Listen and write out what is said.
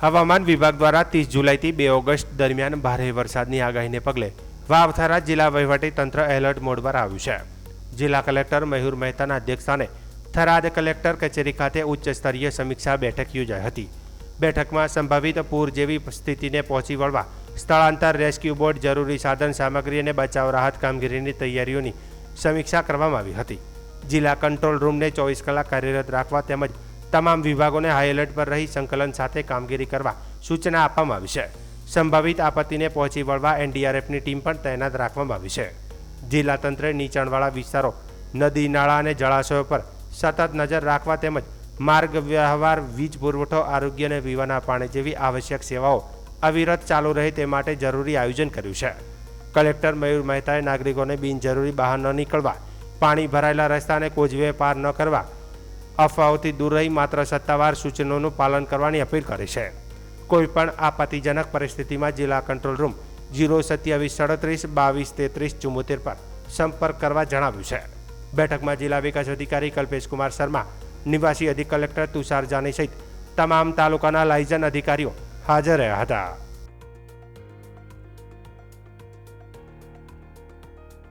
હવામાન વિભાગ દ્વારા 30 જુલાઈથી 2 ઓગસ્ટ દરમિયાન ભારે વરસાદની આગાહીને પગલે વાવથરા જિલ્લા વહીવટી તંત્ર એલર્ટ મોડ પર આવ્યું છે. જિલ્લા કલેક્ટર મયુર મહેતાના અધ્યક્ષસ્થાને થરાદ કલેક્ટર કચેરી ખાતે ઉચ્ચ સ્તરીય સમીક્ષા બેઠક યોજાઈ હતી. બેઠકમાં સંભવિત પૂર જેવી સ્થિતિને પહોંચી વળવા સ્થળાંતર, રેસ્ક્યુ બોટ, જરૂરી સાધન સામગ્રી અને બચાવ રાહત કામગીરીની તૈયારીઓની સમીક્ષા કરવામાં આવી હતી. જિલ્લા કંટ્રોલ રૂમને 24 કલાક કાર્યરત રાખવા તેમજ તમામ વિભાગોને હાઈ એલર્ટ પર રહી સંકલન સાથે કામગીરી કરવા સૂચના આપવામાં આવી છે. સંભવિત આપત્તિને પહોંચી વળવા એનડીઆરએફની ટીમ પણ તૈનાત રાખવામાં આવી છે. જિલ્લા તંત્રે નીચાણવાળા વિસ્તારો, નદી, નાળા અને જળાશયો પર સતત નજર રાખવા તેમજ માર્ગ વ્યવહાર, વીજ પુરવઠો, આરોગ્ય અને પીવાના પાણી જેવી આવશ્યક સેવાઓ અવિરત ચાલુ રહે તે માટે જરૂરી આયોજન કર્યું છે. કલેક્ટર મયુર મહેતાએ નાગરિકોને બિનજરૂરી બહાર ન નીકળવા, પાણી ભરાયેલા રસ્તા અને કોઝવે પાર ન કરવા, અફવાઓથી દૂર રહી માત્ર સત્તાવાર સૂચનોનું પાલન કરવાની અપીલ કરી છે. કોઈપણ આપત્તિજનક પરિસ્થિતિમાં જિલ્લા કંટ્રોલ રૂમ 02737 22 33 74 પર સંપર્ક કરવા જણાવ્યું છે. બેઠકમાં જિલ્લા વિકાસ અધિકારી કલ્પેશ કુમાર શર્મા, નિવાસી અધિક કલેક્ટર તુષાર જાની સહિત તમામ તાલુકાના લાયઝન અધિકારીઓ હાજર રહ્યા હતા.